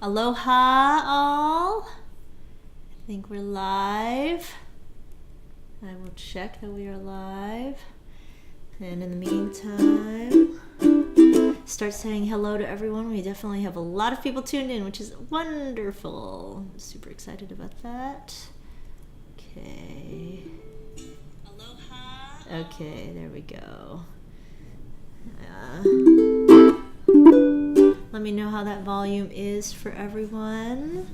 Aloha all. I think we're live. I will check that we are live. And in the meantime, start saying hello to everyone. We definitely have a lot of people tuned in, which is wonderful. I'm super excited about that. Okay. Aloha. Okay, there we go. Let me know how that volume is for everyone.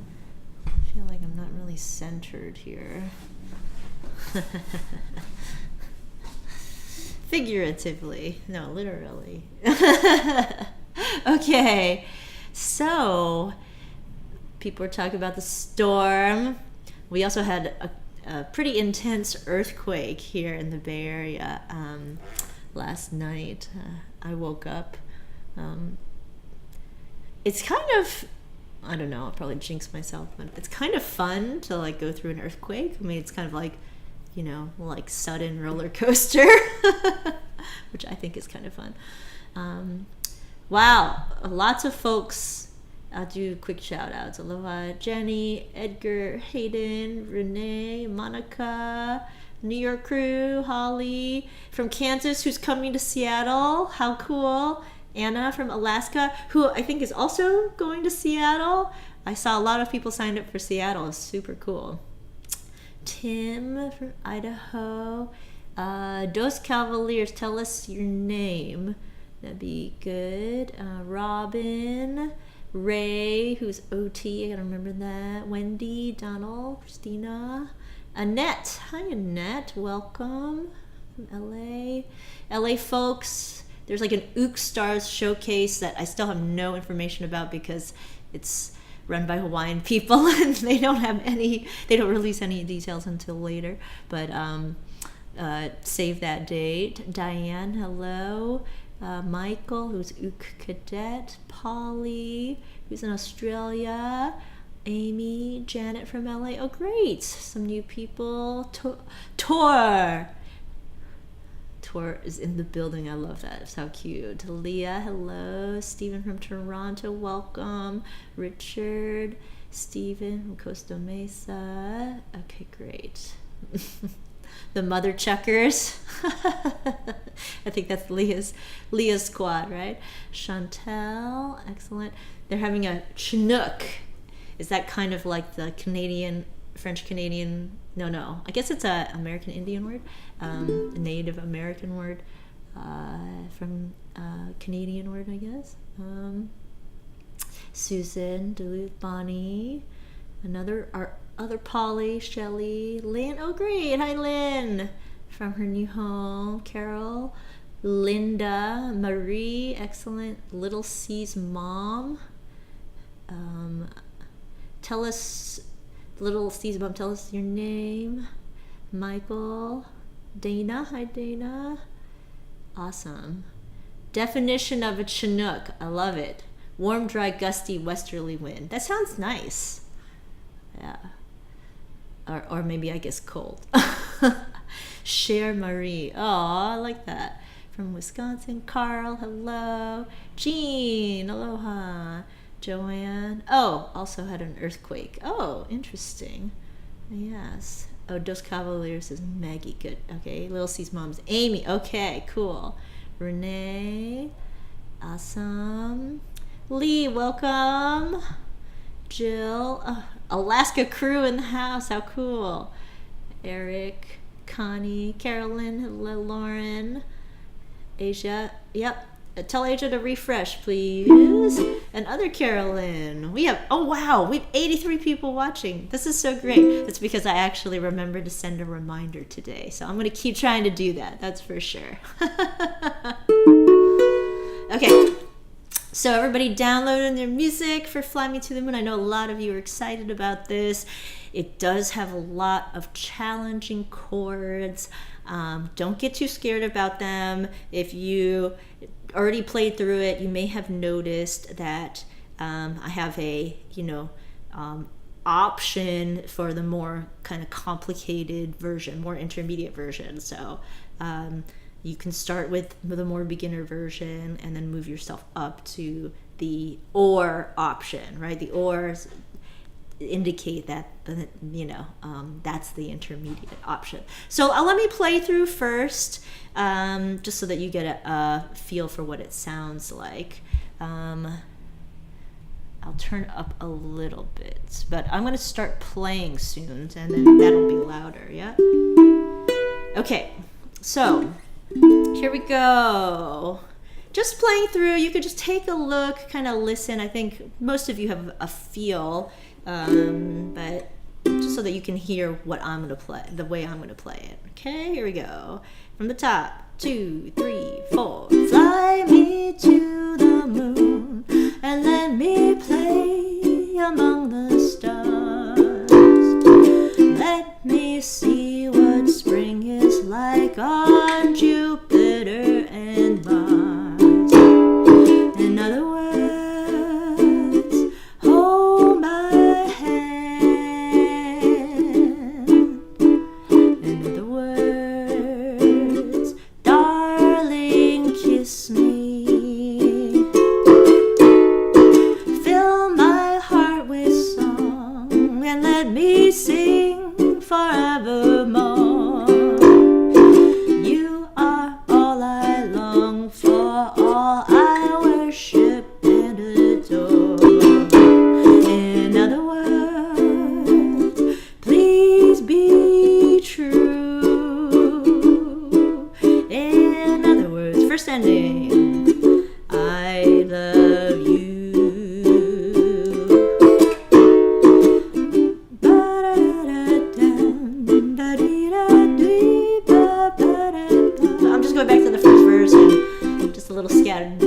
I feel like I'm not really centered here. Figuratively, no, literally. Okay, so people were talking about the storm. We also had a pretty intense earthquake here in the Bay Area last night. I woke up. It's kind of, I don't know, I'll probably jinx myself, but it's kind of fun to like go through an earthquake. I mean, it's kind of like, you know, like sudden roller coaster, which I think is kind of fun. Wow, lots of folks. I'll do quick shout outs. Aloha, Jenny, Edgar, Hayden, Renee, Monica, New York crew, Holly from Kansas, who's coming to Seattle. How cool. Anna from Alaska, who I think is also going to Seattle. I saw a lot of people signed up for Seattle. It's super cool. Tim from Idaho. Dos Cavaliers, tell us your name. That'd be good. Robin, Ray, who's OT, I gotta remember that. Wendy, Donald, Christina, Annette. Hi, Annette. Welcome from LA. LA folks. There's like an Ook Stars showcase that I still have no information about because it's run by Hawaiian people and they don't release any details until later. But save that date. Diane, hello. Michael, who's Ook Cadet. Polly, who's in Australia. Amy, Janet from LA. Oh, great. Some new people. Tor is in the building. I love that. It's how cute. Leah, hello. Stephen from Toronto, welcome. Richard, Stephen from Costa Mesa. Okay, great. The Mother Chuckers. I think that's Leah's squad, right? Chantel, excellent. They're having a Chinook. Is that kind of like the French Canadian? No. I guess it's a American Indian word, a Native American word, from Canadian word, I guess. Susan, Duluth, Bonnie, our other Polly, Shelly, Lynn. Oh, great! Hi, Lynn, from her new home. Carol, Linda, Marie, excellent. Little C's mom. Tell us. Little C's mom, tell us your name. Michael, Dana, hi Dana. Awesome. Definition of a Chinook, I love it. Warm, dry, gusty, westerly wind. That sounds nice. Yeah. Or maybe I guess cold. Cher Marie, oh, I like that. From Wisconsin. Carl, hello. Jean, aloha. Joanne, also had an earthquake. Oh, interesting. Yes. Oh, Dos Cavaliers is Maggie. Good. Okay. Little C's mom's Amy. Okay, cool. Renee, awesome. Lee, welcome. Jill, Alaska crew in the house. How cool. Eric, Connie, Carolyn, hello, Lauren, Asia. Yep. Tell Asia to refresh, please. And other Carolyn. We have 83 people watching. This is so great. That's because I actually remembered to send a reminder today. So I'm going to keep trying to do that. That's for sure. Okay. So everybody downloading their music for Fly Me to the Moon. I know a lot of you are excited about this. It does have a lot of challenging chords. Don't get too scared about them. If you already played through it, you may have noticed that I have a option for the more kind of complicated version, more intermediate version. So you can start with the more beginner version and then move yourself up to the or option, right? The ors indicate that, that's the intermediate option. So let me play through first, just so that you get a feel for what it sounds like. I'll turn up a little bit, but I'm going to start playing soon, and then that'll be louder, yeah? Okay, so here we go. Just playing through, you could just take a look, kind of listen. I think most of you have a feel, but just so that you can hear what I'm going to play, the way I'm going to play it. Okay, here we go. From the top, 2, 3, 4. Fly me to the moon and let me play among the stars. Let me see what spring is like on Jupiter and Mars. In other words, hold my hand. In other words, darling, kiss me. Fill my heart with song and let me sing forevermore. You are all I long for, all I worship and adore. In other words, please be true. In other words, first ending, I love you. I'm just going back to the first verse and just a little scattered.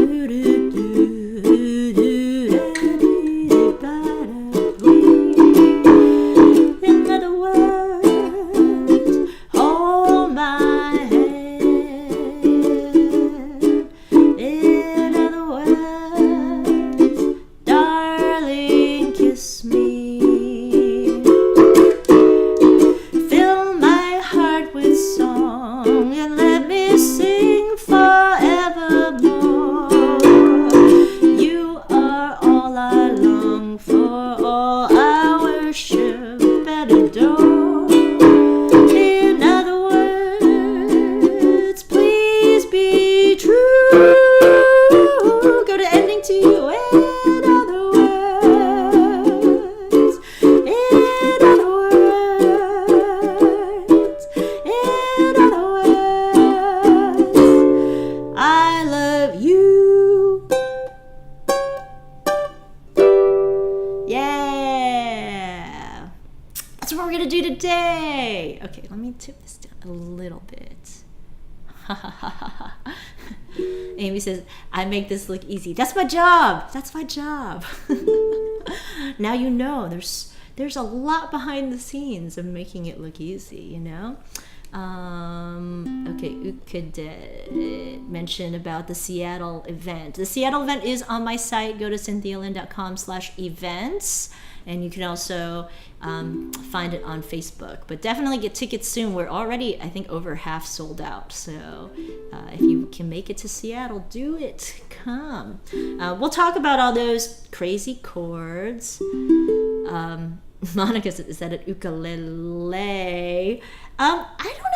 In other words, hold my hand. In other words, darling, kiss me. Fill my heart with song and let me sing forevermore. You are all I long for, all I worship and adore. In other words, please be true. Go to ending 2. In other words, in other words, in other words, I love you. Yeah. That's what we're going to do today. Okay, let me tip this down a little bit. Amy says, I make this look easy. That's my job. That's my job. Now you know there's a lot behind the scenes of making it look easy, you know? Okay, Ukadet mentioned about the Seattle event. The Seattle event is on my site. Go to cynthialynn.com/events, and you can also find it on Facebook. But definitely get tickets soon. We're already, I think, over half sold out. So if you can make it to Seattle, do it. Come. We'll talk about all those crazy chords. Monica said, is that an ukulele? I don't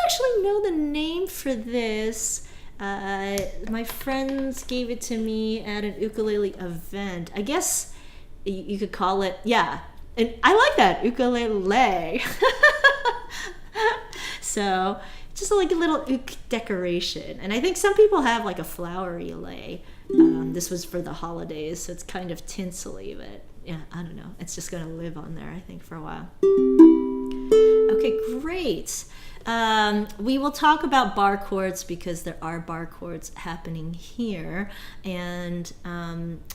actually know the name for this. My friends gave it to me at an ukulele event. I guess you could call it, yeah. And I like that, ukulele. So just like a little uk decoration. And I think some people have like a flowery lei. This was for the holidays, so it's kind of tinsely, but yeah, I don't know. It's just going to live on there, I think, for a while. Okay, great. We will talk about bar chords because there are bar chords happening here. And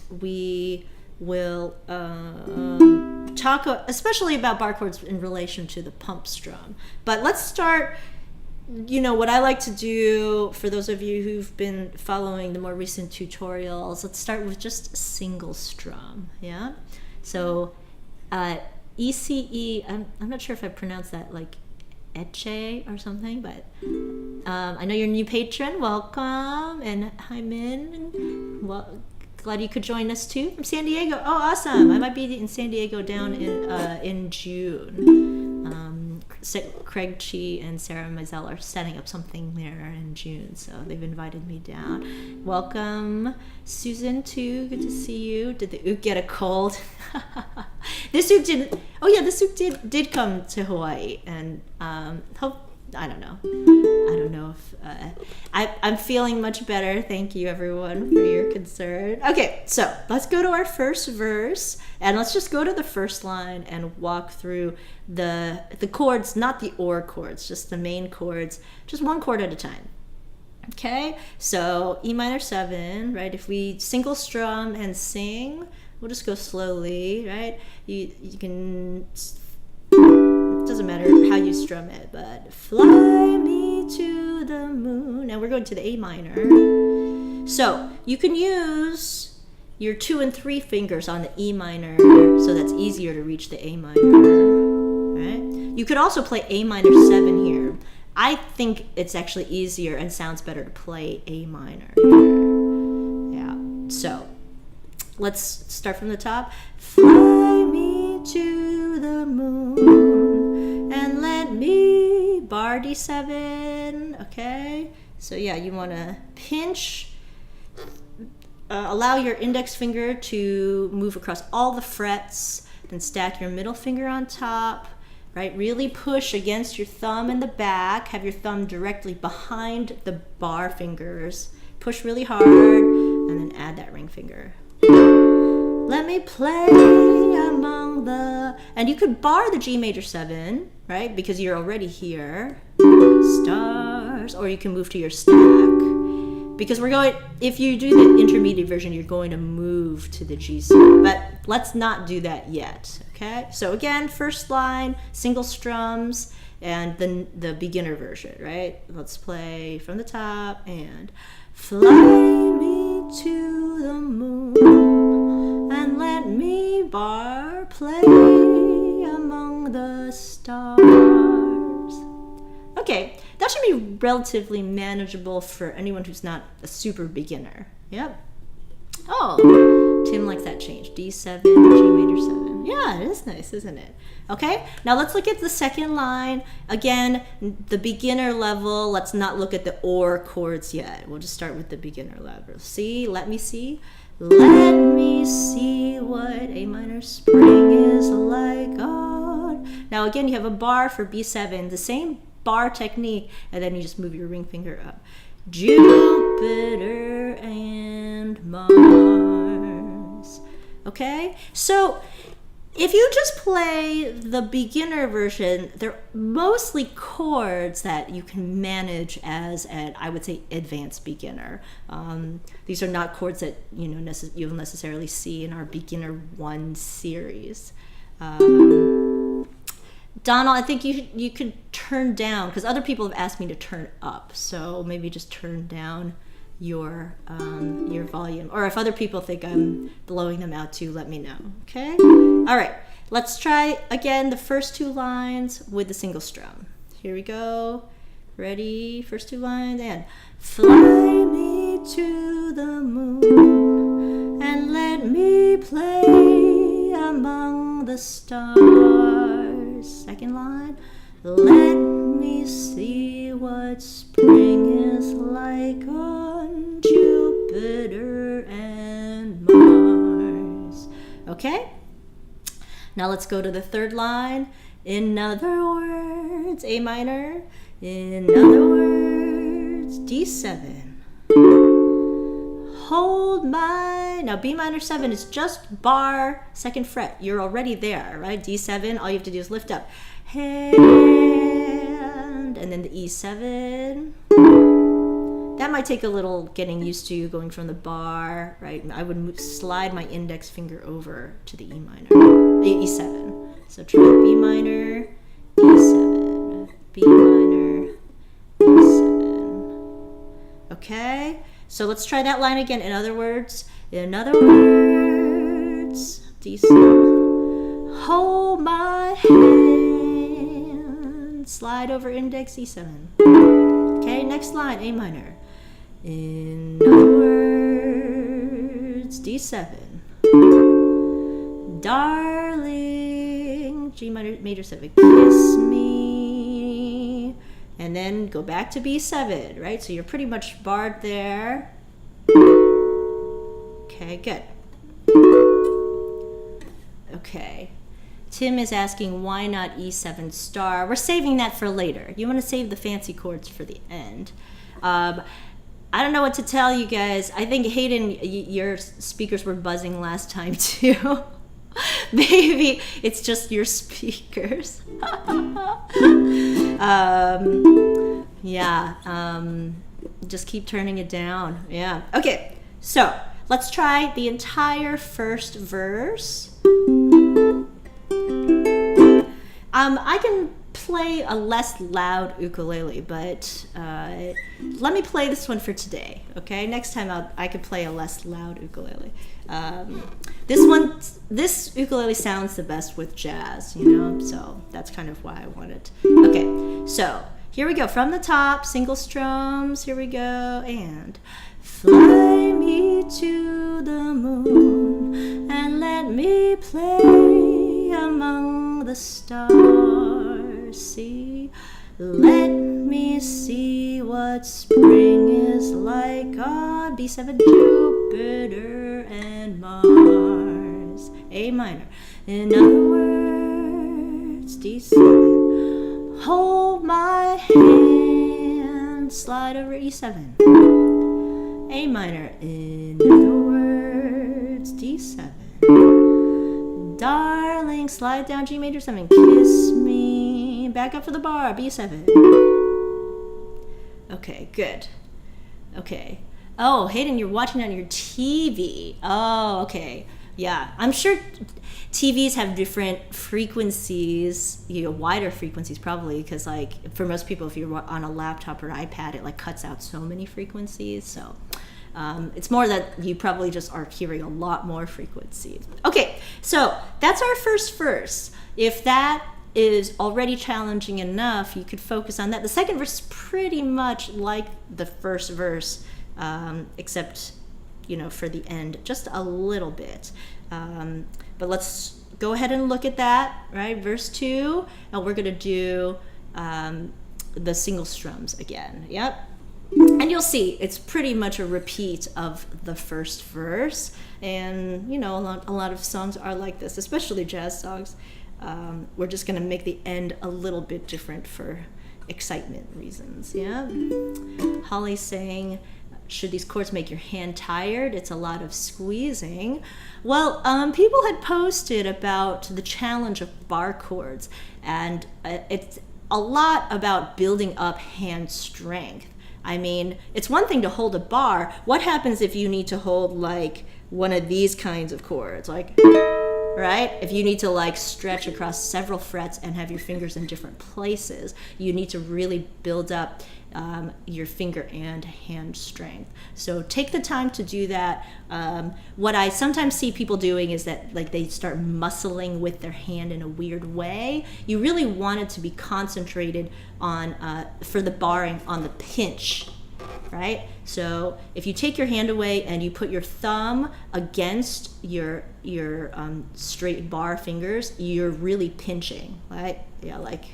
we will talk especially about bar chords in relation to the pump strum. But let's start, what I like to do, for those of you who've been following the more recent tutorials, let's start with just a single strum, yeah? So ECE, I'm not sure if I pronounced that like Eche or something, but I know you're a new patron. Welcome. And hi, Min. Well, glad you could join us too from San Diego. Oh, awesome! I might be in San Diego down in June. Craig Chi and Sarah Mizell are setting up something there in June, so they've invited me down. Welcome, Susan too. Good to see you. Did the Ook get a cold? This Ook didn't. Oh yeah, this Ook did come to Hawaii, and I don't know. I don't know if I'm feeling much better. Thank you, everyone, for your concern. Okay, so let's go to our first verse, and let's just go to the first line and walk through the chords, not the or chords, just the main chords, just one chord at a time. Okay, so E minor 7, right? If we single strum and sing, we'll just go slowly, right? You can. It doesn't matter how you strum it, but fly me to the moon. And we're going to the A minor. So you can use your 2 and 3 fingers on the E minor, so that's easier to reach the A minor, right? You could also play A minor 7 here. I think it's actually easier and sounds better to play A minor here. Yeah, so let's start from the top. Fly me to the moon and let me, bar D7, okay? So yeah, you want to pinch, allow your index finger to move across all the frets, then stack your middle finger on top, right? Really push against your thumb in the back, have your thumb directly behind the bar fingers, push really hard, and then add that ring finger. Let me play among the, and you could bar the G major 7, right? Because you're already here. Stars, or you can move to your stack. Because we're going, if you do the intermediate version, you're going to move to the G7. But let's not do that yet, okay? So again, first line, single strums, and the beginner version, right? Let's play from the top, and fly me to the moon and let me, bar, play among the stars. Okay, that should be relatively manageable for anyone who's not a super beginner. Yep. Oh, Tim likes that change. D7, G major 7. Yeah, it is nice, isn't it? Okay, now let's look at the second line. Again, the beginner level, let's not look at the or chords yet. We'll just start with the beginner level. See, let me see. Let me see what A minor spring is like on. Now again, you have a bar for B7, the same bar technique, and then you just move your ring finger up. Jupiter and Mars. Okay, so if you just play the beginner version, they're mostly chords that you can manage as an, I would say, advanced beginner. These are not chords that you'll necessarily see in our beginner 1 series. Donald, I think you could turn down, because other people have asked me to turn up, so maybe just turn down your volume. Or if other people think I'm blowing them out too, let me know, okay? All right, let's try again the first 2 lines with the single strum. Here we go. Ready? First 2 lines, and fly me to the moon and let me play among the stars. Second line, let me see what spring is like on Jupiter and Mars. Okay? Now let's go to the third line. In other words, A minor. In other words, D7. Hold my, now B minor 7 is just bar 2nd fret. You're already there, right? D7, all you have to do is lift up. Hand, and then the E7. That might take a little getting used to, going from the bar, right? I would slide my index finger over to the E minor, E7. So try B minor, E7, B minor, E7. Okay? So let's try that line again. In other words, D7. Hold my hand. Slide over index, E7. Okay, next line, A minor. In other words, words, D7. Darling, G major 7, kiss me. And then go back to B7, right? So you're pretty much barred there. Okay, good. Okay. Tim is asking, why not E7 star? We're saving that for later. You want to save the fancy chords for the end. I don't know what to tell you guys. I think, Hayden, your speakers were buzzing last time too. Maybe it's just your speakers. Just keep turning it down. Yeah. Okay, so let's try the entire first verse. I can play a less loud ukulele, but let me play this one for today, okay? Next time I could play a less loud ukulele. This ukulele sounds the best with jazz, you know, so that's kind of why I want it. Okay, so here we go. From the top, single strums, here we go, and fly me to the moon and let me play among the stars. See, let me see what spring is like on B7, Jupiter and Mars. A minor. In other words, D7. Hold my hand, slide over E7. A minor. In other words, D7. Darling, slide down G major 7. Kiss me. Back up for the bar, B7. Okay, good. Okay. Oh, Hayden, you're watching on your TV. Oh, okay. Yeah, I'm sure TVs have different frequencies, you know, wider frequencies probably, because like for most people, if you're on a laptop or iPad, it like cuts out so many frequencies. So it's more that you probably just are hearing a lot more frequencies. Okay, so that's our first verse. If that is already challenging enough, you could focus on that. The second verse is pretty much like the first verse, except, you know, for the end, just a little bit. But let's go ahead and look at that, right? Verse 2, and we're gonna do the single strums again, yep. And you'll see it's pretty much a repeat of the first verse. And, you know, a lot of songs are like this, especially jazz songs. We're just gonna make the end a little bit different for excitement reasons, yeah? Holly's saying, should these chords make your hand tired? It's a lot of squeezing. Well, people had posted about the challenge of bar chords, and it's a lot about building up hand strength. I mean, it's one thing to hold a bar. What happens if you need to hold like one of these kinds of chords? Like, right? If you need to like stretch across several frets and have your fingers in different places, you need to really build up your finger and hand strength. So take the time to do that. What I sometimes see people doing is that like they start muscling with their hand in a weird way. You really want it to be concentrated on, for the barring, on the pinch, right? So if you take your hand away and you put your thumb against your straight bar fingers, you're really pinching, right? Yeah, like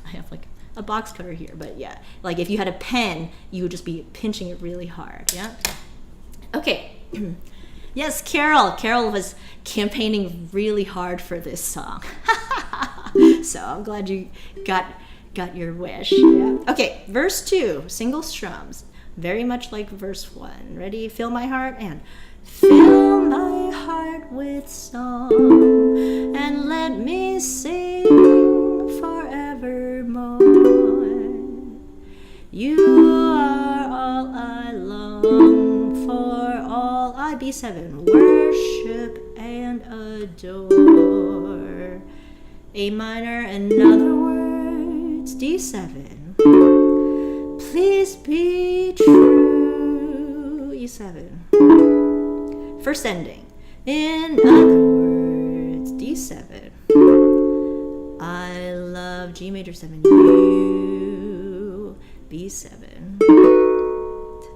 I have like a box cutter here, but yeah, like if you had a pen, you would just be pinching it really hard, yeah? Okay. Yes, Carol was campaigning really hard for this song. So I'm glad you got your wish, yeah? Okay, verse 2, single strums, very much like verse 1. Ready? Fill my heart and fill my heart with song and let me sing forevermore. You are all I long for, all I B7 worship and adore. A minor, in other words, D7. Please be true, E7. First ending. In other words, D7. I love G major 7, you, B7.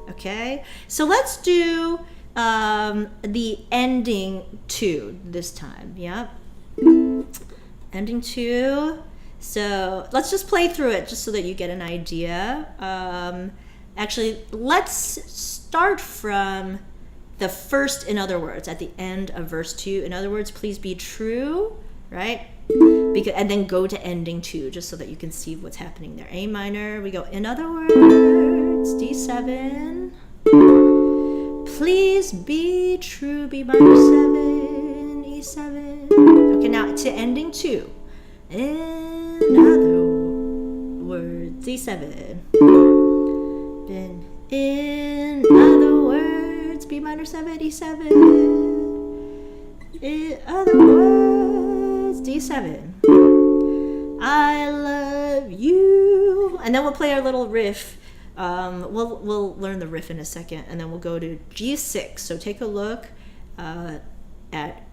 Okay, so let's do the ending 2 this time. Yeah. Ending 2. So let's just play through it just so that you get an idea. Actually, let's start from the first in other words at the end of verse 2. In other words, please be true, right? And then go to ending 2 just so that you can see what's happening there. A minor, we go in other words, D7. Please be true, B minor 7, E7. Okay, now to ending 2. In other words, D7. Then in other words, B minor 7, E7. In other words, D7. I love you. And then we'll play our little riff. We'll learn the riff in a second, and then we'll go to G6. So take a look at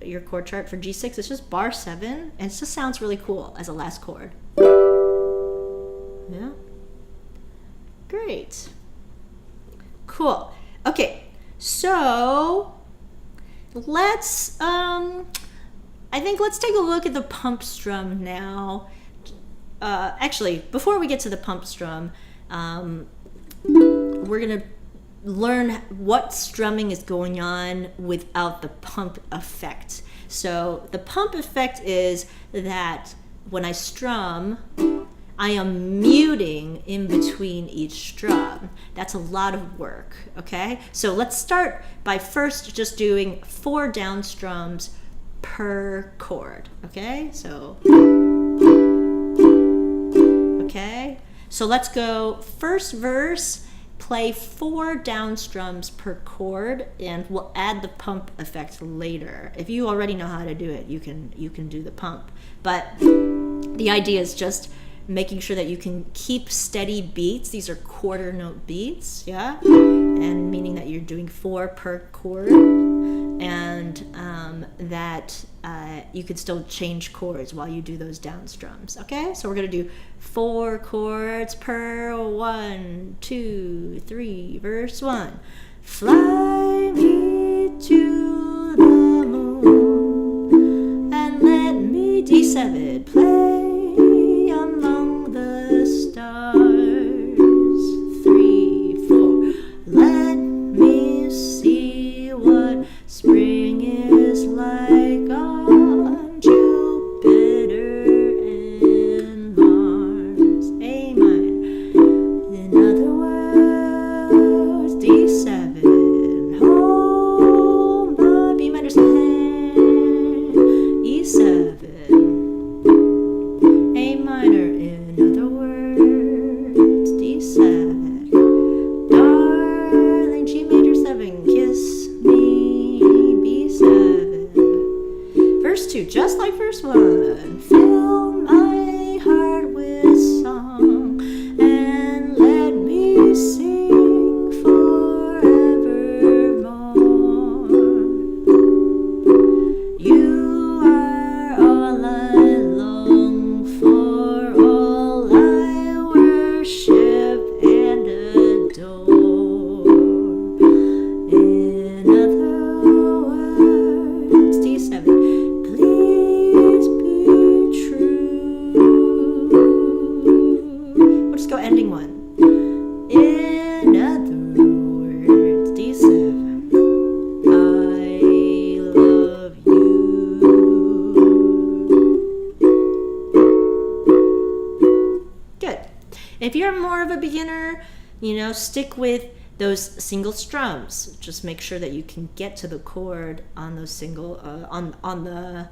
your chord chart for G6. It's just bar 7, and it just sounds really cool as a last chord. Yeah. Great. Cool. Okay. So let's let's take a look at the pump strum now. Actually, before we get to the pump strum, we're going to learn what strumming is going on without the pump effect. So the pump effect is that when I strum, I am muting in between each strum. That's a lot of work, okay? So let's start by first just doing 4 down strums per chord, okay? So, okay? So let's go first verse, play 4 down strums per chord, and we'll add the pump effect later. If you already know how to do it, you can do the pump. But the idea is just making sure that you can keep steady beats. These are quarter note beats, yeah? And meaning that you're doing 4 per chord, and that you can still change chords while you do those down strums, okay? So we're gonna do 4 chords per 1, 2, 3, verse 1. Fly me to the moon and let me, D7, play among the stars. 3, 4. Let me see what spring is like on Jupiter and Mars. A minor. In other words, D7. Hold my B minor 7, E7. A minor. In other words, D7. Darling, G major 7. Kiss me, B7. Verse 2, just like verse 1. Fill my heart with song and let me sing forevermore. You are all I long for, all I worship and adore. In other words, D7. Please be true. We'll just go ending 1. In other words, D7. I love you. Good. If you're more of a beginner, stick with those single strums. Just make sure that you can get to the chord on those single on the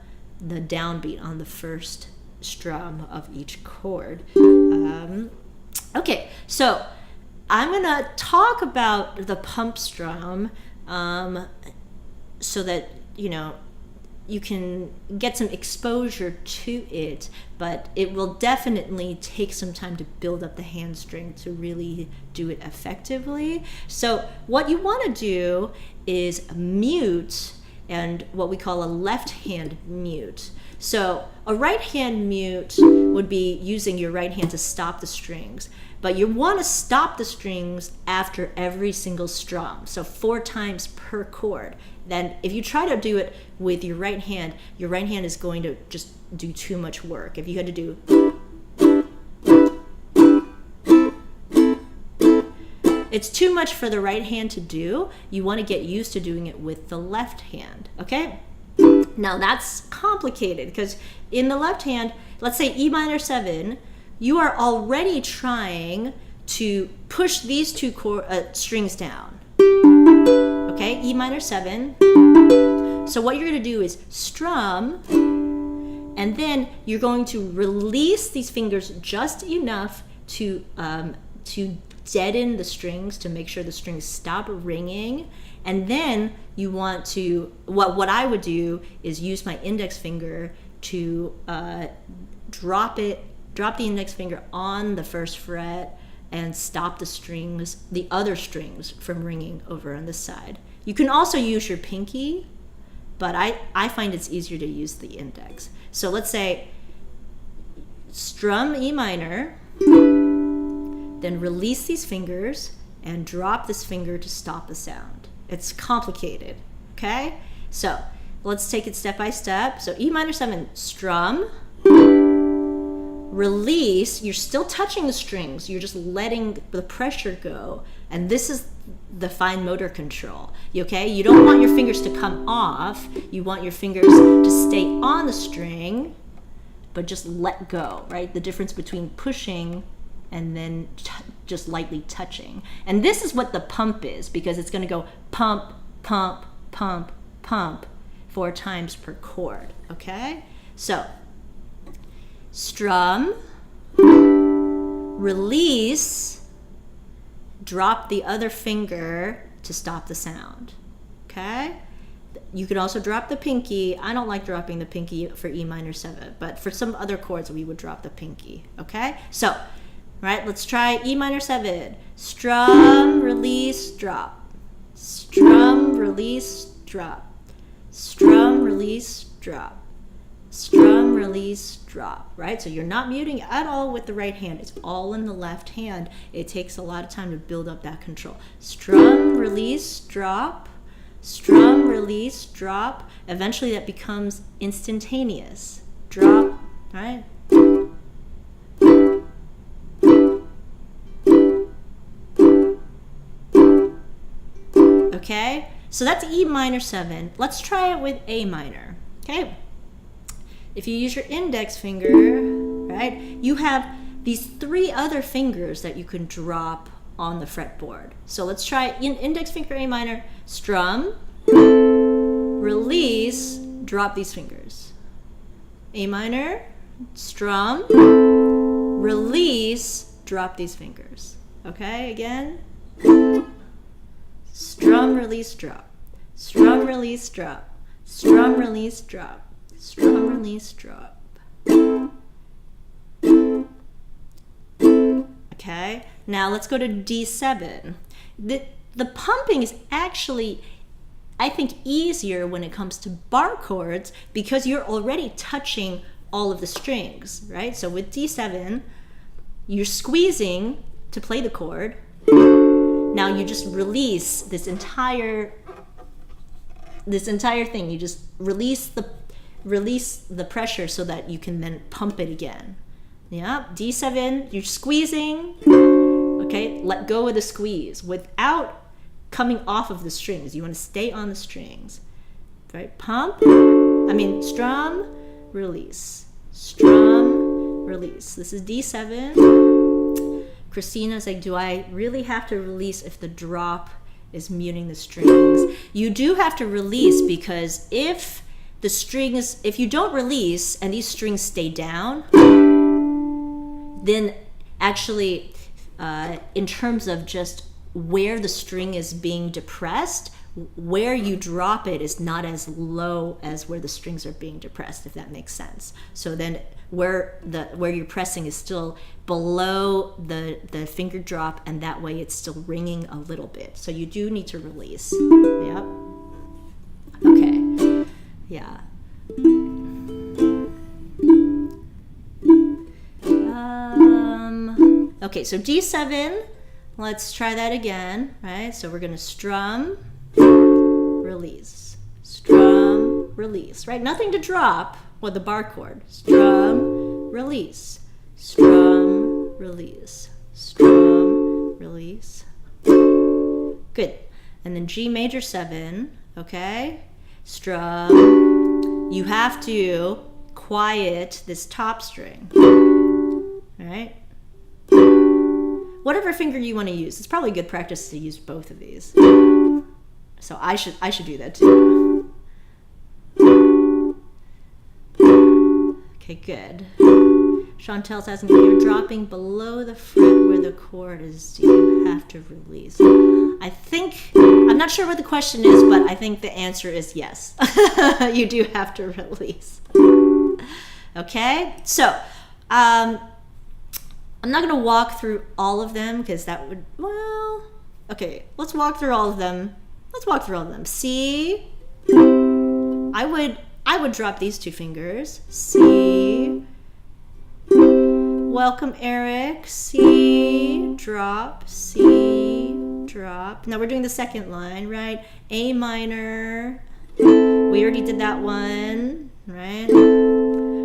downbeat on the first strum of each chord. Okay, so I'm gonna talk about the pump strum so that you can get some exposure to it, but it will definitely take some time to build up the hand strength to really do it effectively. So what you want to do is mute, and what we call a left hand mute. So a right hand mute would be using your right hand to stop the strings, but you want to stop the strings after every single strum. So 4 times per chord. Then if you try to do it with your right hand is going to just do too much work. If you had to do it's too much for the right hand to do. You want to get used to doing it with the left hand, okay? Now that's complicated because in the left hand, let's say E minor 7, you are already trying to push these 2 strings down, okay? E minor 7. So what you're going to do is strum, and then you're going to release these fingers just enough to deaden the strings, to make sure the strings stop ringing. And then you want to, what I would do is use my index finger to drop the index finger on the 1st fret and stop the other strings from ringing over on this side. You can also use your pinky, but I find it's easier to use the index. So let's say strum E minor, then release these fingers and drop this finger to stop the sound. It's complicated, okay? So let's take it step by step. So E minor 7, strum, release, you're still touching the strings, you're just letting the pressure go, and this is the fine motor control, okay? You don't want your fingers to come off, you want your fingers to stay on the string, but just let go, right? The difference between pushing and then just lightly touching. And this is what the pump is, because it's going to go pump, pump, pump, pump 4 times per chord, okay? So, strum, release, drop the other finger to stop the sound, okay? You could also drop the pinky. I don't like dropping the pinky for E minor 7, but for some other chords we would drop the pinky, okay? So, right, let's try E minor 7. Strum, release, drop. Strum, release, drop. Strum, release, drop. Strum, release, drop, right? So you're not muting at all with the right hand. It's all in the left hand. It takes a lot of time to build up that control. Strum, release, drop. Strum, release, drop. Eventually that becomes instantaneous. Drop, right? Okay, so that's E minor 7. Let's try it with A minor, okay? If you use your index finger, right, you have these 3 other fingers that you can drop on the fretboard. So let's try index finger A minor, strum, release, drop these fingers. A minor, strum, release, drop these fingers. Okay, again. Strum, release, drop. Strum, release, drop. Strum, release, drop. Strum, release, drop. Okay, now let's go to D7. The pumping is actually, I think, easier when it comes to bar chords because you're already touching all of the strings, right? So with D7, you're squeezing to play the chord. Now you just release this entire thing. You just release the pressure so that you can then pump it again. Yeah, D7, you're squeezing. Okay, let go of the squeeze without coming off of the strings. You want to stay on the strings. Right? Strum, release. Strum, release. This is D7. Christina's like, do I really have to release if the drop is muting the strings? You do have to release because if you don't release and these strings stay down, then actually in terms of just where the string is being depressed, where you drop it is not as low as where the strings are being depressed, if that makes sense. So then where you're pressing is still below the finger drop, and that way it's still ringing a little bit. So you do need to release. Yep. Okay. Yeah. Okay, so D7, let's try that again, right? So we're gonna strum, release, strum, release, right? Nothing to drop with the bar chord. Strum, release, strum, release, strum, release. Good. And then G major 7, okay? Strum. You have to quiet this top string, right? Whatever finger you want to use. It's probably good practice to use both of these. So I should do that too. Okay, good. Chantel's asking, if you're dropping below the fret where the chord is, do you have to release? I'm not sure what the question is, but I think the answer is yes. You do have to release. Okay, so I'm not going to walk through all of them because that would, well, okay, let's walk through all of them. C, I would drop these two fingers. C, welcome Eric. C, drop, C, drop. Now we're doing the second line, right? A minor, we already did that one, right?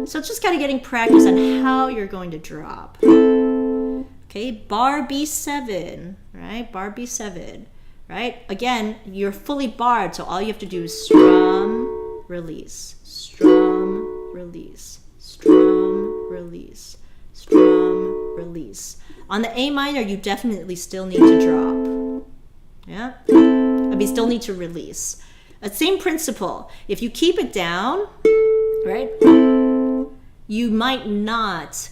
So it's just kind of getting practice on how you're going to drop. Okay, bar B7, right? Bar B7, right? Again, you're fully barred, so all you have to do is strum, release, strum, release, strum, release, strum, release. On the A minor, you definitely still need to drop. Yeah? I mean, still need to release. Same principle. If you keep it down, right? You might not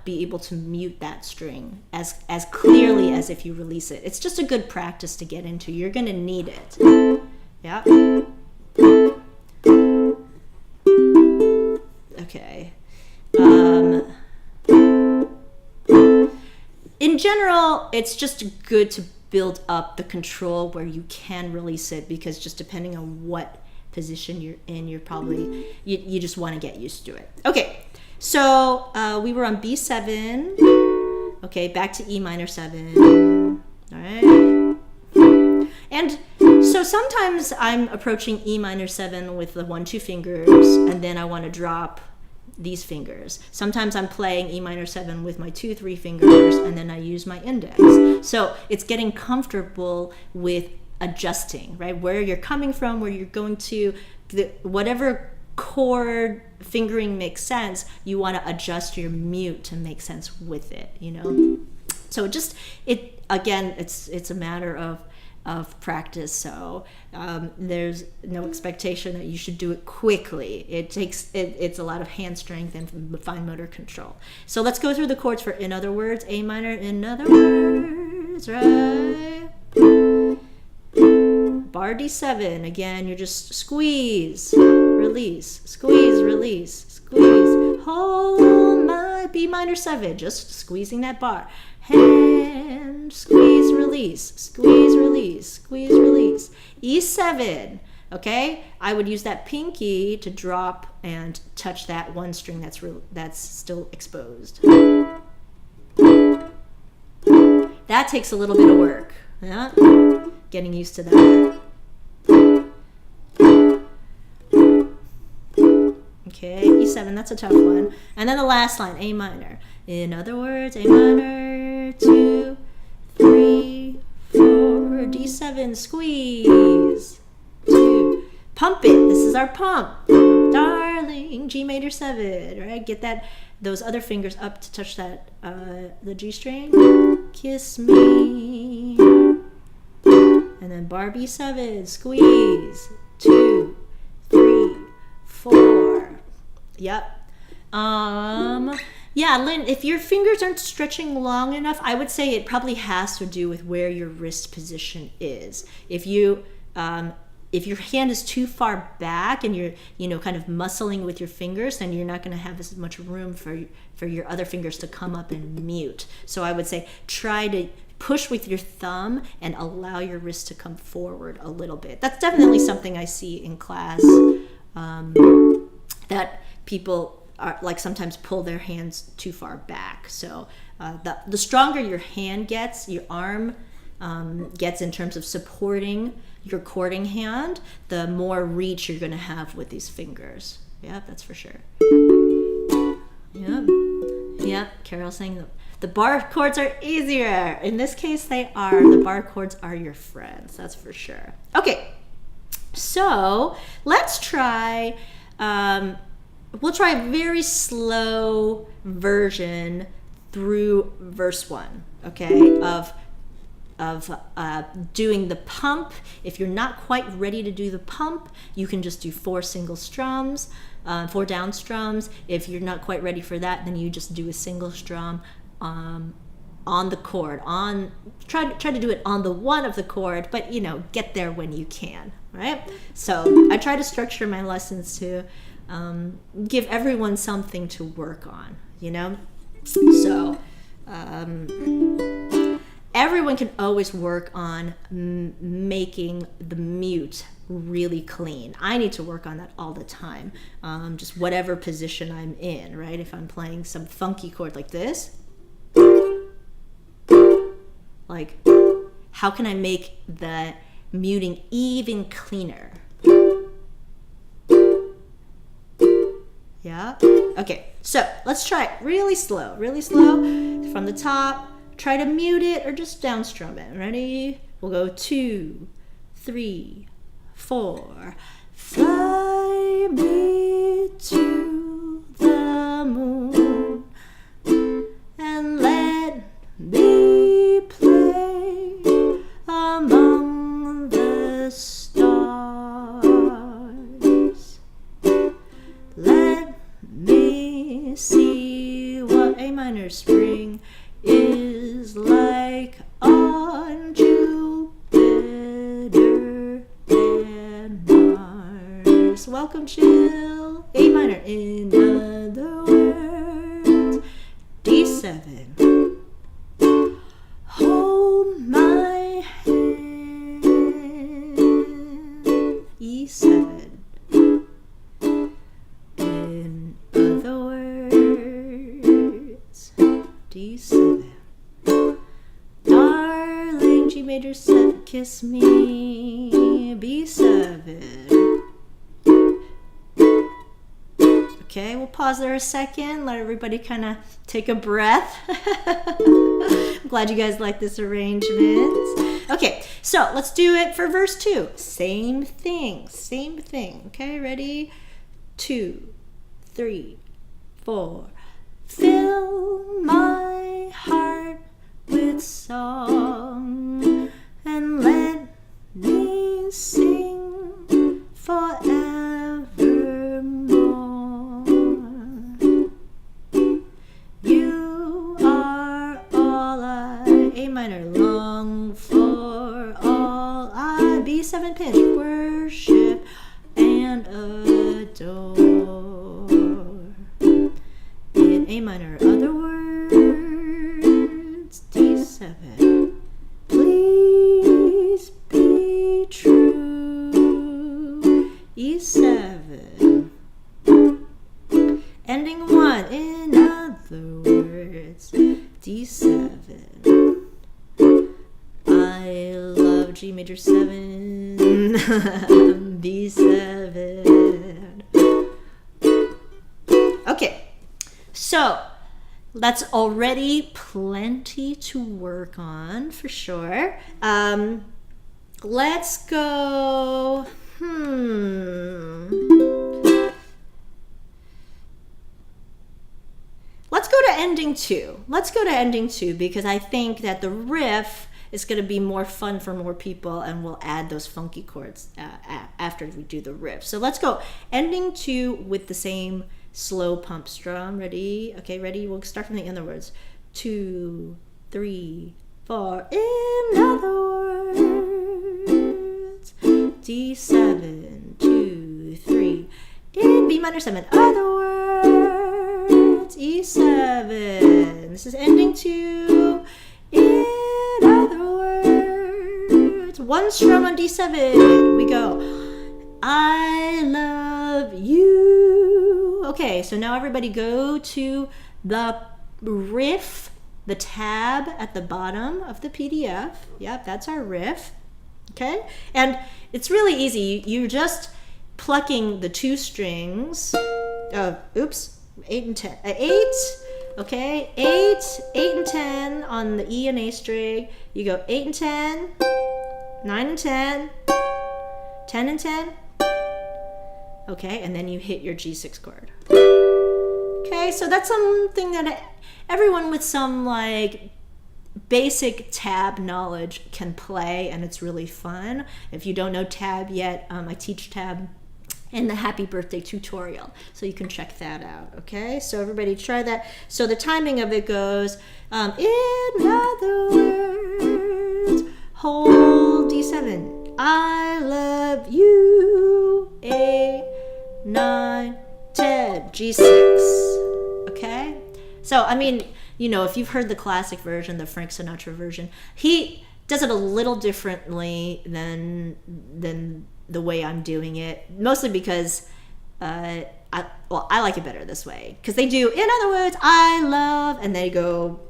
be able to mute that string as clearly as if you release it. It's just a good practice to get into. You're going to need it. Yeah. Okay. In general, it's just good to build up the control where you can release it, because just depending on what position you're in, you're probably, you just want to get used to it. Okay, so we were on B7. Okay, back to E minor 7. All right. And so sometimes I'm approaching E minor 7 with the 1-2 fingers, and then I want to drop these fingers. Sometimes I'm playing E minor 7 with my 2-3 fingers, and then I use my index. So it's getting comfortable with adjusting, right? Where you're coming from, where you're going to, whatever chord fingering makes sense, you want to adjust your mute to make sense with it, you know? So again, it's a matter of practice. So there's no expectation that you should do it quickly. It's a lot of hand strength and fine motor control. So let's go through the chords for in other words. A minor, in other words, right? Bar D7, again, you're just squeeze, release, squeeze, release, squeeze. Hold my B minor 7, just squeezing that bar. Hand, squeeze, release, squeeze, release, squeeze, release. E7, okay? I would use that pinky to drop and touch that one string that's still exposed. That takes a little bit of work, yeah? Getting used to that. Okay, E7, that's a tough one. And then the last line, A minor. In other words, A minor, 2, 3, 4, D7, squeeze, 2, pump it. This is our pump. Darling, G major 7, right? Get those other fingers up to touch that, the G string. Kiss me. And then bar B7, squeeze, 2, 3, 4. Yep. Yeah, Lynn, if your fingers aren't stretching long enough, I would say it probably has to do with where your wrist position is. If your hand is too far back and you're, kind of muscling with your fingers, then you're not going to have as much room for your other fingers to come up and mute. So I would say try to push with your thumb and allow your wrist to come forward a little bit. That's definitely something I see in class, that people are like sometimes pull their hands too far back. So the stronger your hand gets, your arm gets in terms of supporting your chording hand, the more reach you're going to have with these fingers. Yeah, that's for sure. Yep. Carol's saying the bar chords are easier. In this case, they are. The bar chords are your friends. That's for sure. Okay, so let's try. We'll try a very slow version through verse 1. Okay, of doing the pump. If you're not quite ready to do the pump, you can just do 4 single strums, 4 down strums. If you're not quite ready for that, then you just do a single strum on the chord. Try to do it on the 1 of the chord, but get there when you can, right? So I try to structure my lessons to give everyone something to work on, So everyone can always work on making the mute really clean. I need to work on that all the time. Just whatever position I'm in, right? If I'm playing some funky chord like this, like, how can I make the muting even cleaner? Yeah? Okay, so let's try it really slow from the top. Try to mute it or just down strum it. Ready? We'll go 2, 3, 4. Fly me to the moon and let me play among the stars. Let me see what A minor spring is like on Jupiter and Mars. Welcome, Jill. A minor, in other words. D7. Hold my hand. E7. In other words. D7. Darling, G major 7, kiss me. B7. Okay, we'll pause there a second, let everybody kind of take a breath. I'm glad you guys like this arrangement. Okay, so let's do it for verse 2. Same thing. Okay, ready? 2, 3, 4. Fill my heart with song and let me sing forevermore. You are all I, A minor, long for, all I, B7 pitch, worship and adore. In A minor, other words, D7. Please be true. E7. Ending 1. In other words, D7. I love G major 7. B7. Okay. So that's already plenty to work on for sure. Let's go. Let's go to ending 2. Because I think that the riff is going to be more fun for more people, and we'll add those funky chords after we do the riff. So let's go ending 2 with the same slow pump strum. Ready? Okay, ready? We'll start from the other words. 2, 3, 4. In other words, D7, 2, 3. In B minor 7. Other words, E7. This is ending 2. In other words, 1 strum on D7. We go. I love you. Okay, so now everybody go to the riff, the tab at the bottom of the PDF. Yep, that's our riff. Okay, and it's really easy. You're just plucking the two strings of, 8 and 10. 8, okay, 8 and 10 on the E and A string. You go 8 and 10, 9 and 10, 10 and 10. Okay, and then you hit your G6 chord. Okay, so that's something that everyone with some like basic tab knowledge can play, and it's really fun. If you don't know tab yet, I teach tab in the Happy Birthday tutorial, so you can check that out. Okay, so everybody try that. So the timing of it goes, in other words, hold D7, I love you, A, 9, 10, G6. Okay, so I mean, you know, if you've heard the classic version, the Frank Sinatra version, he does it a little differently than the way I'm doing it, mostly because I like it better this way, because they do, in other words, I love, and they go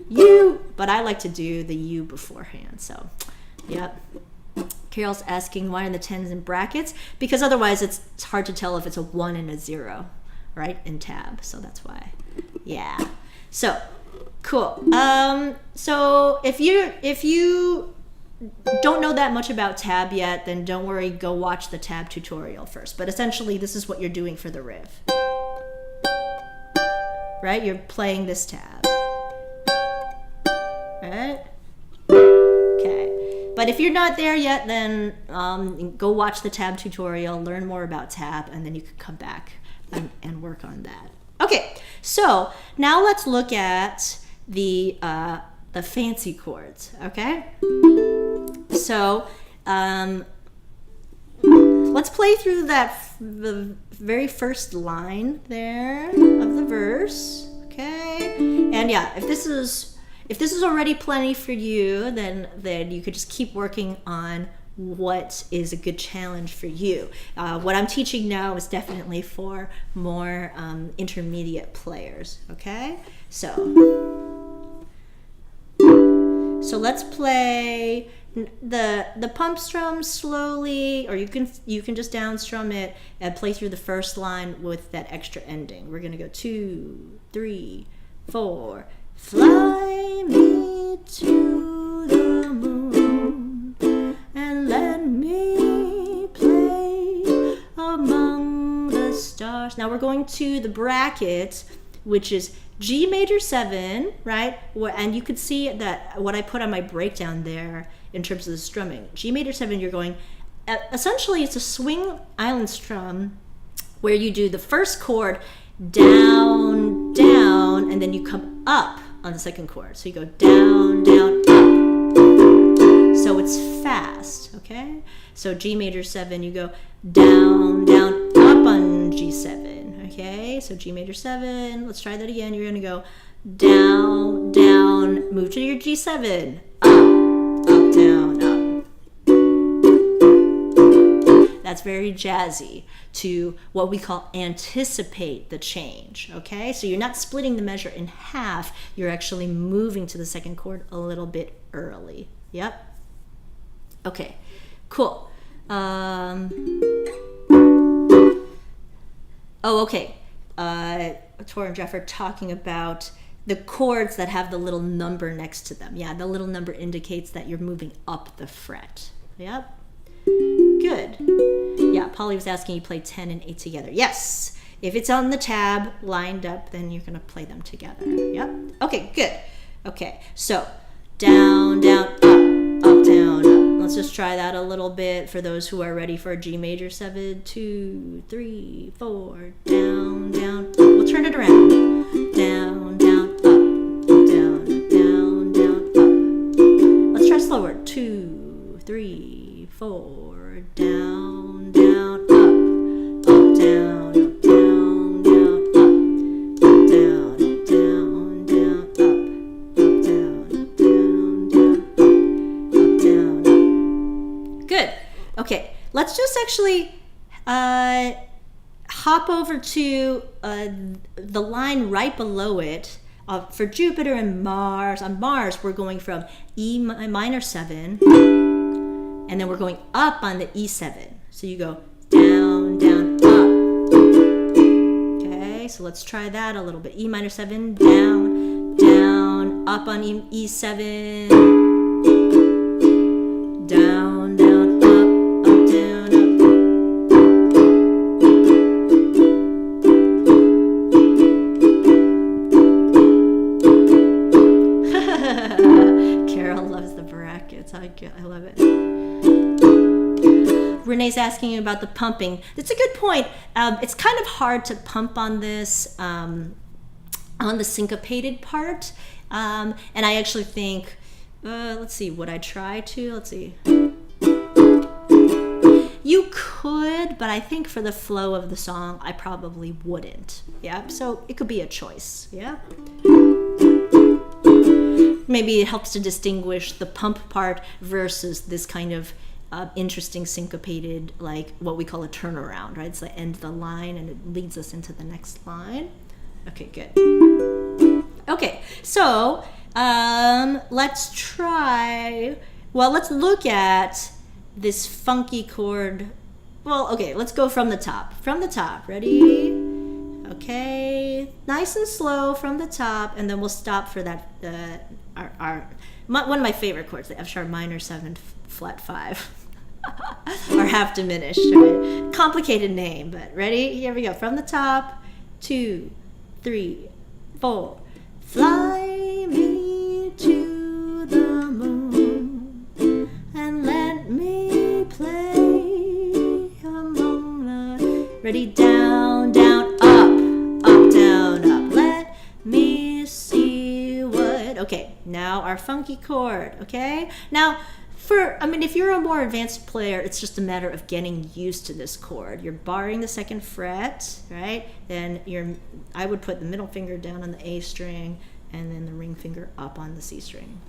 you, but I like to do the you beforehand. So yep. Carol's asking why are the 10s in brackets, because otherwise it's hard to tell if it's a 1 and a 0, right, in tab. So that's why. Yeah. So cool. So if you don't know that much about tab yet, then don't worry, go watch the tab tutorial first. But essentially this is what you're doing for the riff. Right? You're playing this tab. Right? Okay. But if you're not there yet, then go watch the tab tutorial, learn more about tab, and then you can come back and work on that. Okay, so now let's look at the fancy chords, okay? So let's play through the very first line there of the verse, okay? And yeah, if this is already plenty for you, then you could just keep working on what is a good challenge for you. What I'm teaching now is definitely for more intermediate players, okay? So let's play the pump strum slowly, or you can just down strum it and play through the first line with that extra ending. We're gonna go 2, 3, 4. Fly me to the moon and let me play among the stars. Now we're going to the bracket, which is G major 7, right? And you could see that what I put on my breakdown there in terms of the strumming. G major 7, you're going, essentially it's a swing island strum where you do the first chord down, down, and then you come up on the second chord. So you go down, down, up. So it's fast, okay? So G major 7, you go down, down, up on G7, okay? So G major 7, let's try that again. You're gonna go down, down, move to your G7, up, down, up. That's very jazzy to what we call anticipate the change, okay? So you're not splitting the measure in half, you're actually moving to the second chord a little bit early. Yep. Okay, cool. Okay. Tor and Jeff are talking about the chords that have the little number next to them. Yeah, the little number indicates that you're moving up the fret. Yep. Good. Yeah, Polly was asking you play 10 and 8 together. Yes. If it's on the tab lined up, then you're going to play them together. Yep. Okay, good. Okay, so down, down, up, down, up. Let's just try that a little bit for those who are ready for a G major 7, 2, 3, 4, down, down, up. We'll turn it around. Down, down, up, down, down, down, up. Let's try slower. 2, 3, 4, down, down, up, down, up, down, down, up, down, down, down, up, down, down, down, down, up. Good. Okay, let's just actually hop over to the line right below it. For Jupiter and Mars, on Mars, we're going from E minor 7, and then we're going up on the E7. So you go down, down, up. Okay, so let's try that a little bit. E minor 7, down, down, up on E7, down, down, up, down, up. Carol loves the brackets. I love it. Renee's asking about the pumping. It's a good point. It's kind of hard to pump on this, on the syncopated part. And I actually think, let's see, would I try to? Let's see. You could, but I think for the flow of the song, I probably wouldn't. Yeah, so it could be a choice. Yeah. Maybe it helps to distinguish the pump part versus this kind of interesting syncopated, like what we call a turnaround, right? It's the end of the line and it leads us into the next line. Okay, good. Okay, so let's try, well, let's look at this funky chord. Well, okay, let's go from the top. From the top, ready? Okay, nice and slow from the top, and then we'll stop for that, one of my favorite chords, the F sharp minor 7 flat 5. Or half diminished, right? Complicated name, but ready? Here we go. From the top, 2, 3, 4. Fly me to the moon and let me play among the... Ready? Down, down, up, down, up. Let me see what... Okay, now our funky chord, okay? Now, if you're a more advanced player, it's just a matter of getting used to this chord. You're barring the 2nd fret, right? Then I would put the middle finger down on the A string and then the ring finger up on the C string.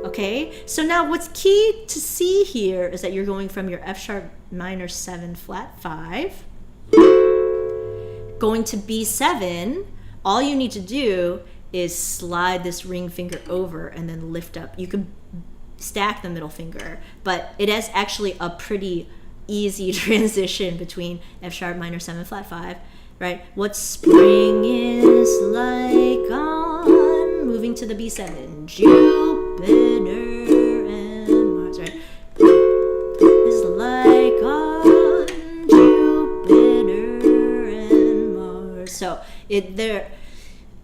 Okay, so now what's key to see here is that you're going from your F sharp minor 7 flat 5, going to B7. All you need to do is slide this ring finger over and then lift up. You can stack the middle finger, but it is actually a pretty easy transition between F sharp minor 7 flat 5, right? What spring is like on, moving to the B7, Jupiter and Mars, right? Is like on Jupiter and Mars. So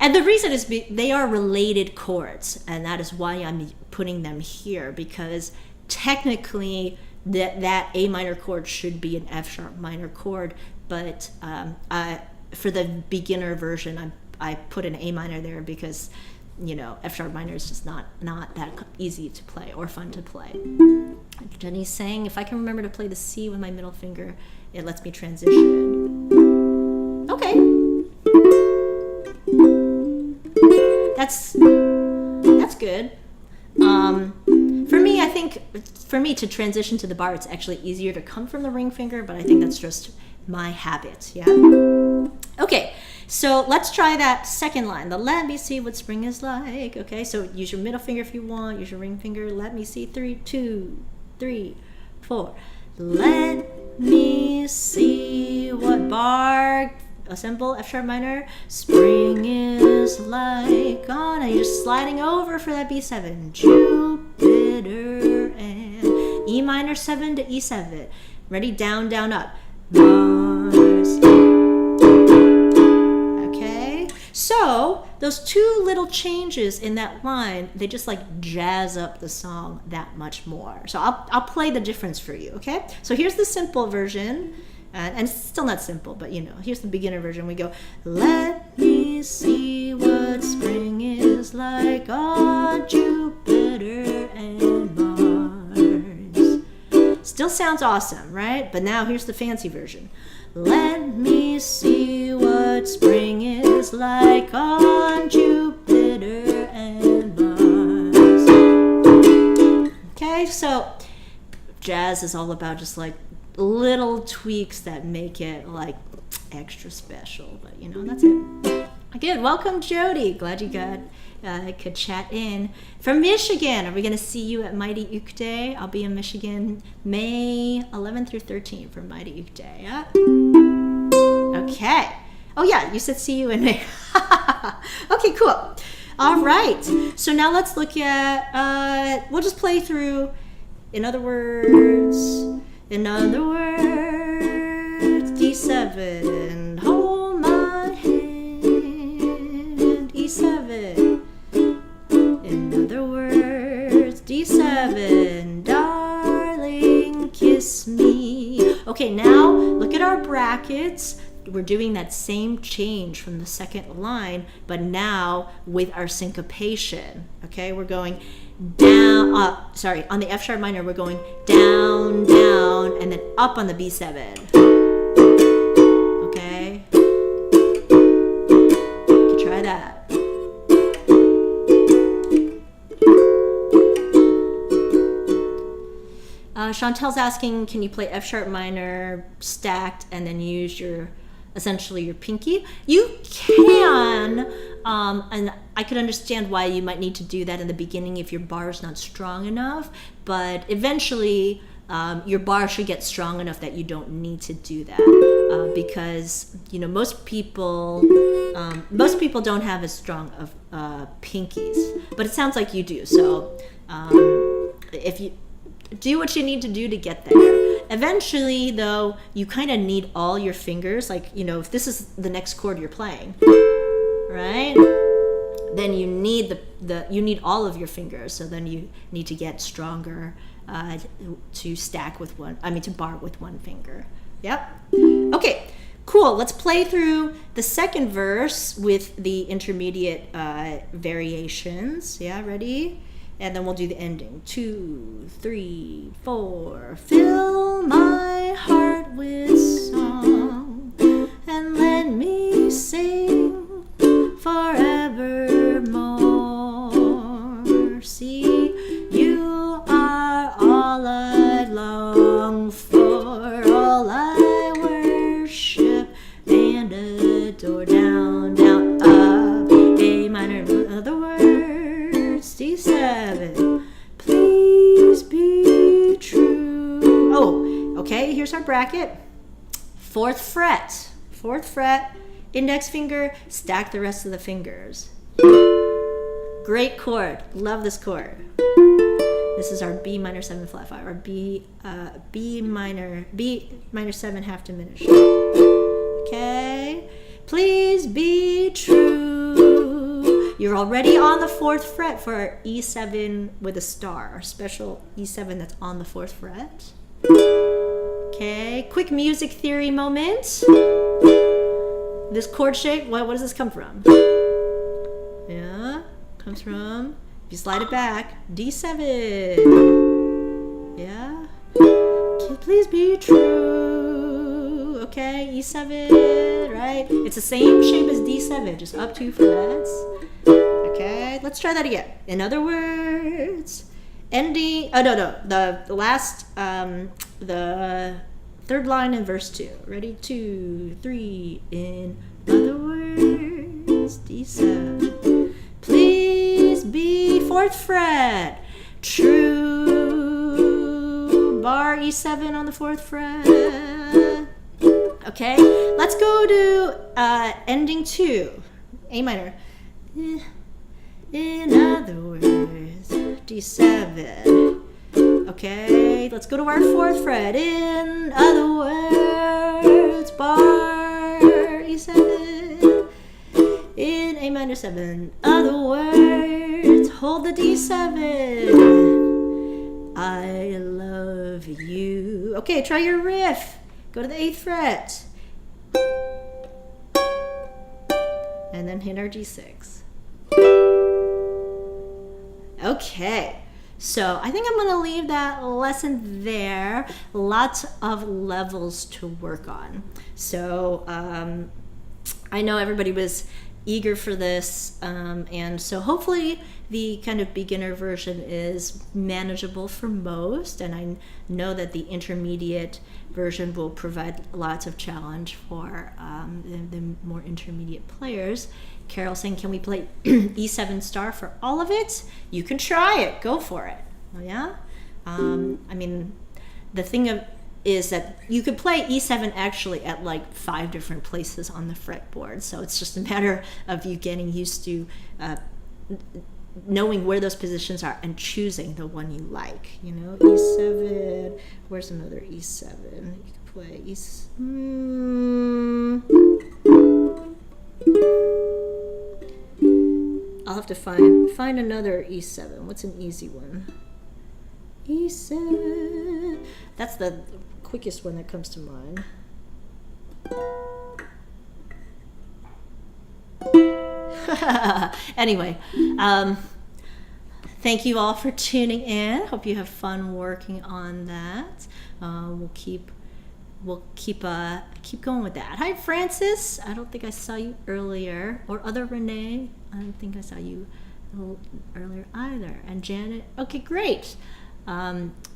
and the reason is they are related chords, and that is why I'm putting them here, because technically that A minor chord should be an F sharp minor chord, but for the beginner version, I put an A minor there because, F sharp minor is just not that easy to play or fun to play. Jenny's saying, if I can remember to play the C with my middle finger, it lets me transition. Okay. That's good. For me to transition to the bar, it's actually easier to come from the ring finger, but I think that's just my habit. Yeah. Okay, so let's try that second line. The let me see what spring is like. Okay, so use your middle finger if you want. Use your ring finger. Let me see. 3, 2, 3, 4. Let me see what bar. A simple F sharp minor, spring is like on, and you're just sliding over for that B7, Jupiter and E minor 7 to E7. Ready? Down, down, up. Mars. Okay, so those two little changes in that line, they just like jazz up the song that much more. So I'll play the difference for you. Okay, so here's the simple version. And it's still not simple, but here's the beginner version. We go, let me see what spring is like on Jupiter and Mars. Still sounds awesome, right? But now here's the fancy version. Let me see what spring is like on Jupiter and Mars. Okay, so jazz is all about just like little tweaks that make it like extra special, but that's it. Good. Welcome, Jody. Glad you could chat in from Michigan. Are we going to see you at Mighty Uke Day? I'll be in Michigan May 11th through 13th for Mighty Uke Day. Yeah. Okay. Oh yeah, you said see you in May. Okay, cool. All right. So now let's look at. We'll just play through. In other words, D7. Hold my hand. E7. In other words, D7. Darling, kiss me. Okay, now look at our brackets. We're doing that same change from the second line, but now with our syncopation. Okay, we're going down, on the F sharp minor, we're going down, down, and then up on the B7. Okay, you can try that. Chantel's asking, can you play F sharp minor stacked and then use essentially your pinky? You can, and I could understand why you might need to do that in the beginning if your bar is not strong enough, but eventually your bar should get strong enough that you don't need to do that, because most people don't have as strong of pinkies, but it sounds like you do. So if you do what you need to do to get there. Eventually, though, you kind of need all your fingers. Like, if this is the next chord you're playing, right? Then you need you need all of your fingers. So then you need to get stronger to stack with to bar with one finger. Yep. Okay. Cool. Let's play through the second verse with the intermediate variations. Yeah. Ready? And then we'll do the ending. 2, 3, 4. Fill my heart with song and let me sing forevermore. See, you are all I long for, all I worship and adore. Down, down, up, A minor, other words, D7. Please be true. Oh, okay, here's our bracket. 4th fret. 4th fret, index finger, stack the rest of the fingers. Great chord. Love this chord. This is our B minor 7 flat 5, or B minor 7 half diminished. Okay. Please be true. You're already on the 4th fret for our E7 with a star, our special E7 that's on the 4th fret. Okay, quick music theory moment. This chord shape, what does this come from? Yeah, comes from, if you slide it back, D7. Yeah. Can please be true. Okay, E7, right? It's the same shape as D7, just up 2 frets. Okay, let's try that again. In other words, ending, the last, the third line in verse 2. Ready? 2, 3. In other words, D7. Please be 4th fret. True. Bar E7 on the 4th fret. Okay, let's go to ending 2. A minor. In other words, D7. Okay, let's go to our 4th fret. In other words, bar E7. In A minor 7. Other words, hold the D7. I love you. Okay, try your riff. Go to the 8th fret. And then hit our G6. Okay. So I think I'm going to leave that lesson there. Lots of levels to work on. So I know everybody was eager for this, and so hopefully the kind of beginner version is manageable for most, and I know that the intermediate version will provide lots of challenge for the more intermediate players. Carol saying, can we play e7 star for all of it? You can try it. Go for it. Oh, yeah? I mean, the thing is that you could play e7 actually at like 5 different places on the fretboard. So it's just a matter of you getting used to knowing where those positions are and choosing the one you like. You know, e7. Where's another e7? You can play I'll have to find another e7. What's an easy one? e7. That's the quickest one that comes to mind. Anyway, thank you all for tuning in. Hope you have fun working on that. We'll keep going with that. Hi, Francis. I don't think I saw you earlier, or other Renee. I don't think I saw you earlier either. And Janet. Okay, great.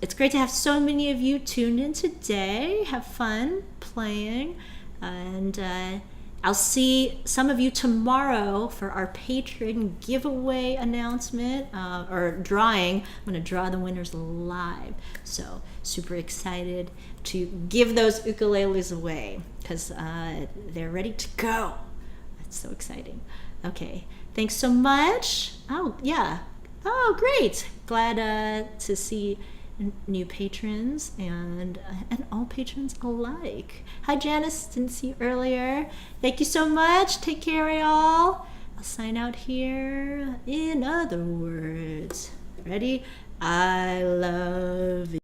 It's great to have so many of you tuned in today. Have fun playing, and I'll see some of you tomorrow for our patron giveaway announcement or drawing. I'm going to draw the winners live, so super excited to give those ukuleles away because they're ready to go. That's so exciting. Okay, thanks so much. Oh yeah. Oh, great. Glad to see new patrons and all patrons alike. Hi, Janice. Didn't see you earlier. Thank you so much. Take care, y'all. I'll sign out here. In other words, ready? I love you.